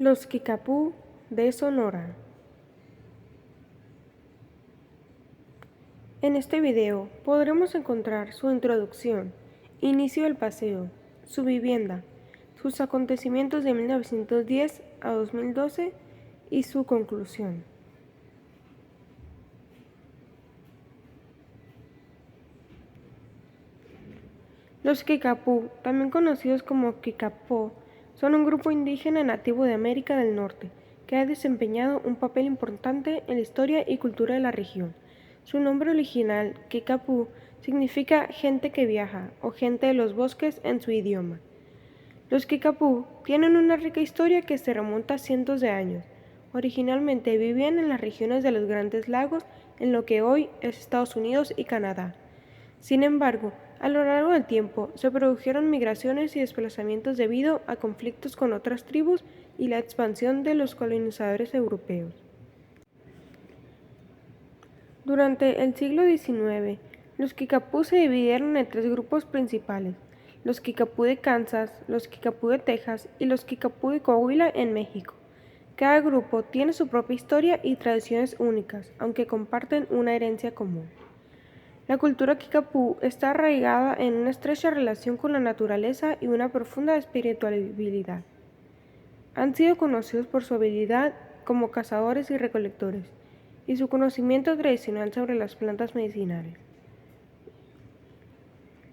Los Kickapoo de Sonora. En este video podremos encontrar su introducción, inicio del paseo, su vivienda, sus acontecimientos de 1910 a 2012 y su conclusión. Los Kickapoo, también conocidos como Kickapoo, son un grupo indígena nativo de América del Norte que ha desempeñado un papel importante en la historia y cultura de la región. Su nombre original, Kickapoo, significa gente que viaja o gente de los bosques en su idioma. Los Kickapoo tienen una rica historia que se remonta a cientos de años. Originalmente vivían en las regiones de los Grandes Lagos, en lo que hoy es Estados Unidos y Canadá. Sin embargo, a lo largo del tiempo se produjeron migraciones y desplazamientos debido a conflictos con otras tribus y la expansión de los colonizadores europeos. Durante el siglo XIX, los Kickapoo se dividieron en tres grupos principales: los Kickapoo de Kansas, los Kickapoo de Texas y los Kickapoo de Coahuila en México. Cada grupo tiene su propia historia y tradiciones únicas, aunque comparten una herencia común. La cultura Kickapoo está arraigada en una estrecha relación con la naturaleza y una profunda espiritualidad. Han sido conocidos por su habilidad como cazadores y recolectores, y su conocimiento tradicional sobre las plantas medicinales.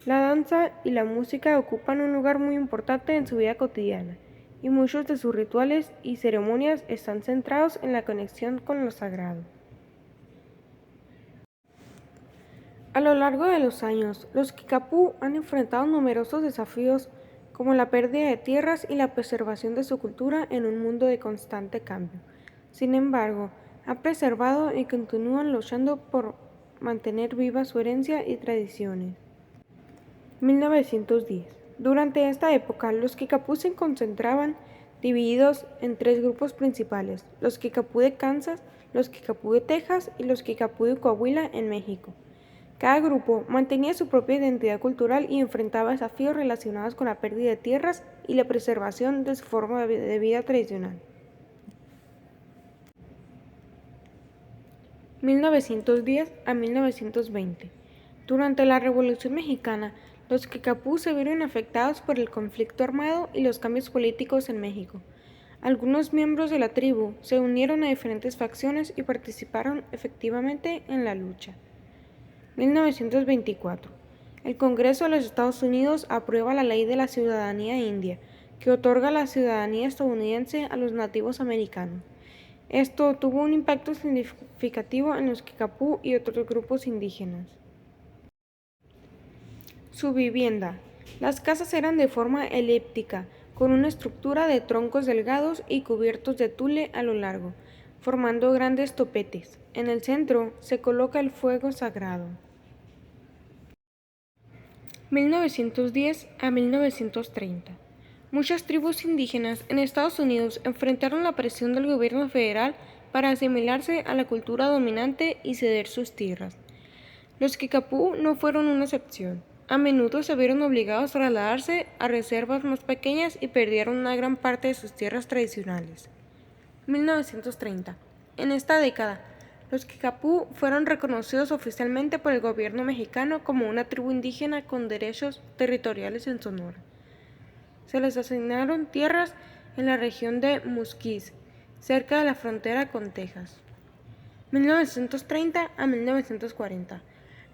La danza y la música ocupan un lugar muy importante en su vida cotidiana, y muchos de sus rituales y ceremonias están centrados en la conexión con lo sagrado. A lo largo de los años, los Kickapoo han enfrentado numerosos desafíos como la pérdida de tierras y la preservación de su cultura en un mundo de constante cambio. Sin embargo, han preservado y continúan luchando por mantener viva su herencia y tradiciones. 1910. Durante esta época, los Kickapoo se concentraban divididos en tres grupos principales: los Kickapoo de Kansas, los Kickapoo de Texas y los Kickapoo de Coahuila en México. Cada grupo mantenía su propia identidad cultural y enfrentaba desafíos relacionados con la pérdida de tierras y la preservación de su forma de vida tradicional. 1910 a 1920. Durante la Revolución Mexicana, los Kickapoo se vieron afectados por el conflicto armado y los cambios políticos en México. Algunos miembros de la tribu se unieron a diferentes facciones y participaron efectivamente en la lucha. 1924. El Congreso de los Estados Unidos aprueba la Ley de la Ciudadanía India, que otorga la ciudadanía estadounidense a los nativos americanos. Esto tuvo un impacto significativo en los Kickapoo y otros grupos indígenas. Su vivienda. Las casas eran de forma elíptica, con una estructura de troncos delgados y cubiertos de tule a lo largo, formando grandes topetes. En el centro se coloca el fuego sagrado. 1910 a 1930. Muchas tribus indígenas en Estados Unidos enfrentaron la presión del gobierno federal para asimilarse a la cultura dominante y ceder sus tierras. Los Kickapoo no fueron una excepción. A menudo se vieron obligados a trasladarse a reservas más pequeñas y perdieron una gran parte de sus tierras tradicionales. 1930. En esta década, los Kickapoo fueron reconocidos oficialmente por el gobierno mexicano como una tribu indígena con derechos territoriales en Sonora. Se les asignaron tierras en la región de Musquis, cerca de la frontera con Texas. 1930 a 1940.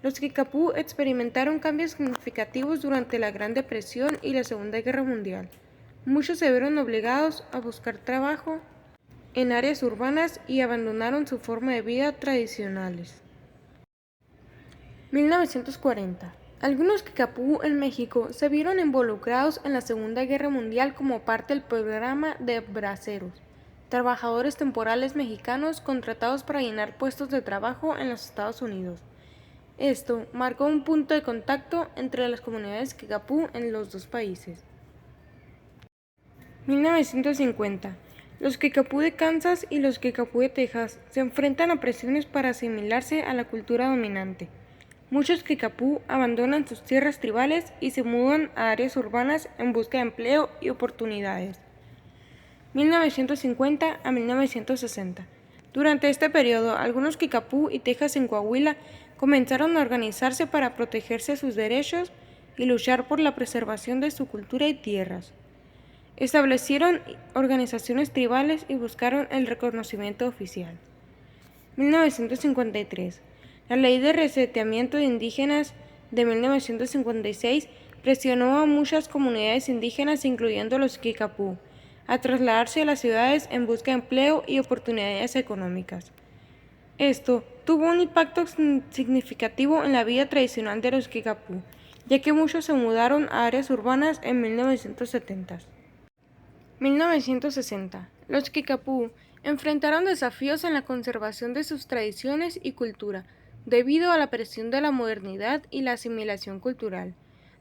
Los Kickapoo experimentaron cambios significativos durante la Gran Depresión y la Segunda Guerra Mundial. Muchos se vieron obligados a buscar trabajo en áreas urbanas y abandonaron su forma de vida tradicionales. 1940. Algunos Kickapoo en México se vieron involucrados en la Segunda Guerra Mundial como parte del programa de braceros, trabajadores temporales mexicanos contratados para llenar puestos de trabajo en los Estados Unidos. Esto marcó un punto de contacto entre las comunidades Kickapoo en los dos países. 1950. Los Kickapoo de Kansas y los Kickapoo de Texas se enfrentan a presiones para asimilarse a la cultura dominante. Muchos Kickapoo abandonan sus tierras tribales y se mudan a áreas urbanas en busca de empleo y oportunidades. 1950 a 1960. Durante este periodo, algunos Kickapoo y Tejas en Coahuila comenzaron a organizarse para protegerse sus derechos y luchar por la preservación de su cultura y tierras. Establecieron organizaciones tribales y buscaron el reconocimiento oficial. 1953. La Ley de Reseteamiento de Indígenas de 1956 presionó a muchas comunidades indígenas, incluyendo los Kickapoo, a trasladarse a las ciudades en busca de empleo y oportunidades económicas. Esto tuvo un impacto significativo en la vida tradicional de los Kickapoo, ya que muchos se mudaron a áreas urbanas en 1970. 1960. Los Kickapoo enfrentaron desafíos en la conservación de sus tradiciones y cultura, debido a la presión de la modernidad y la asimilación cultural.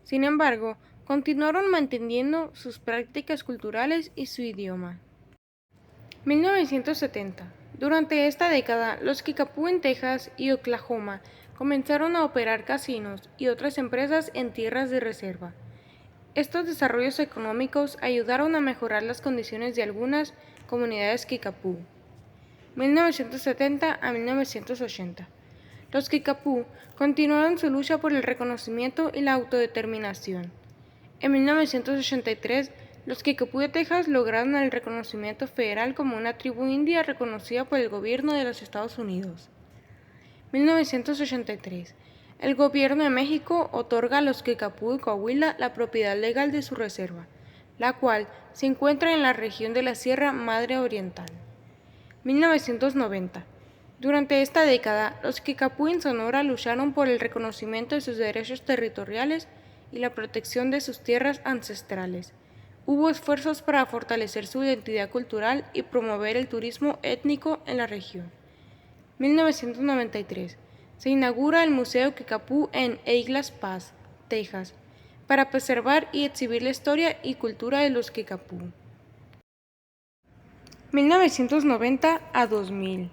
Sin embargo, continuaron manteniendo sus prácticas culturales y su idioma. 1970. Durante esta década, los Kickapoo en Texas y Oklahoma comenzaron a operar casinos y otras empresas en tierras de reserva. Estos desarrollos económicos ayudaron a mejorar las condiciones de algunas comunidades Kickapoo. 1970 a 1980. Los Kickapoo continuaron su lucha por el reconocimiento y la autodeterminación. En 1983, los Kickapoo de Texas lograron el reconocimiento federal como una tribu india reconocida por el gobierno de los Estados Unidos. 1983. El gobierno de México otorga a los Kickapoo de Coahuila la propiedad legal de su reserva, la cual se encuentra en la región de la Sierra Madre Oriental. 1990. Durante esta década, los Kickapoo en Sonora lucharon por el reconocimiento de sus derechos territoriales y la protección de sus tierras ancestrales. Hubo esfuerzos para fortalecer su identidad cultural y promover el turismo étnico en la región. 1993. Se inaugura el Museo Kickapoo en Eagles Pass, Texas, para preservar y exhibir la historia y cultura de los Kickapoo. 1990 a 2000.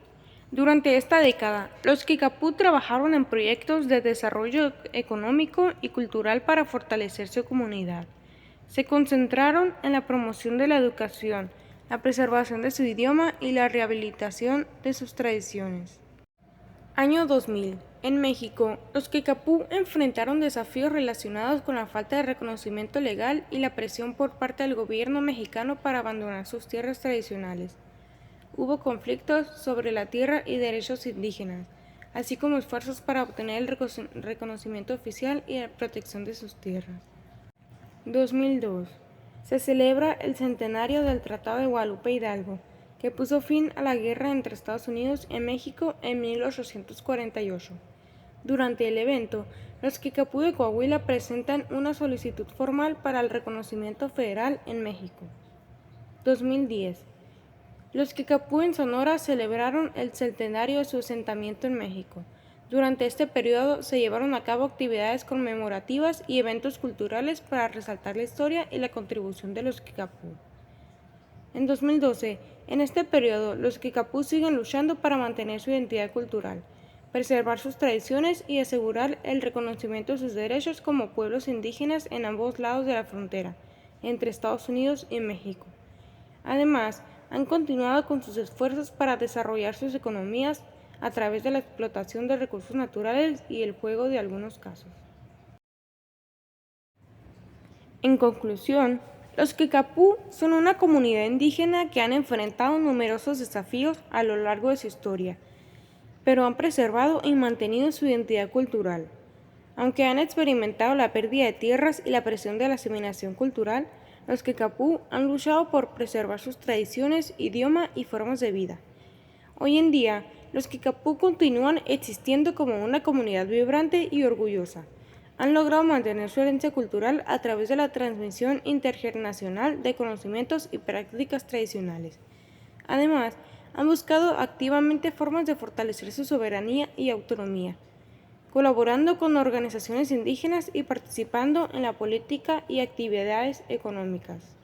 Durante esta década, los Kickapoo trabajaron en proyectos de desarrollo económico y cultural para fortalecer su comunidad. Se concentraron en la promoción de la educación, la preservación de su idioma y la rehabilitación de sus tradiciones. Año 2000. En México, los Kickapoo enfrentaron desafíos relacionados con la falta de reconocimiento legal y la presión por parte del gobierno mexicano para abandonar sus tierras tradicionales. Hubo conflictos sobre la tierra y derechos indígenas, así como esfuerzos para obtener el reconocimiento oficial y la protección de sus tierras. 2002. Se celebra el centenario del Tratado de Guadalupe Hidalgo, que puso fin a la guerra entre Estados Unidos y México en 1848. Durante el evento, los Kickapoo de Coahuila presentan una solicitud formal para el reconocimiento federal en México. 2010. Los Kickapoo en Sonora celebraron el centenario de su asentamiento en México. Durante este periodo se llevaron a cabo actividades conmemorativas y eventos culturales para resaltar la historia y la contribución de los Kickapoo. En 2012, en este periodo, los Kickapoo siguen luchando para mantener su identidad cultural, preservar sus tradiciones y asegurar el reconocimiento de sus derechos como pueblos indígenas en ambos lados de la frontera, entre Estados Unidos y México. Además, han continuado con sus esfuerzos para desarrollar sus economías a través de la explotación de recursos naturales y el juego de algunos casos. En conclusión, los Kickapoo son una comunidad indígena que han enfrentado numerosos desafíos a lo largo de su historia, pero han preservado y mantenido su identidad cultural. Aunque han experimentado la pérdida de tierras y la presión de la asimilación cultural, los Kickapoo han luchado por preservar sus tradiciones, idioma y formas de vida. Hoy en día, los Kickapoo continúan existiendo como una comunidad vibrante y orgullosa. Han logrado mantener su herencia cultural a través de la transmisión intergeneracional de conocimientos y prácticas tradicionales. Además, han buscado activamente formas de fortalecer su soberanía y autonomía, colaborando con organizaciones indígenas y participando en la política y actividades económicas.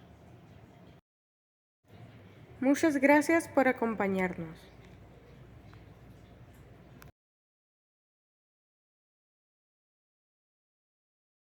Muchas gracias por acompañarnos.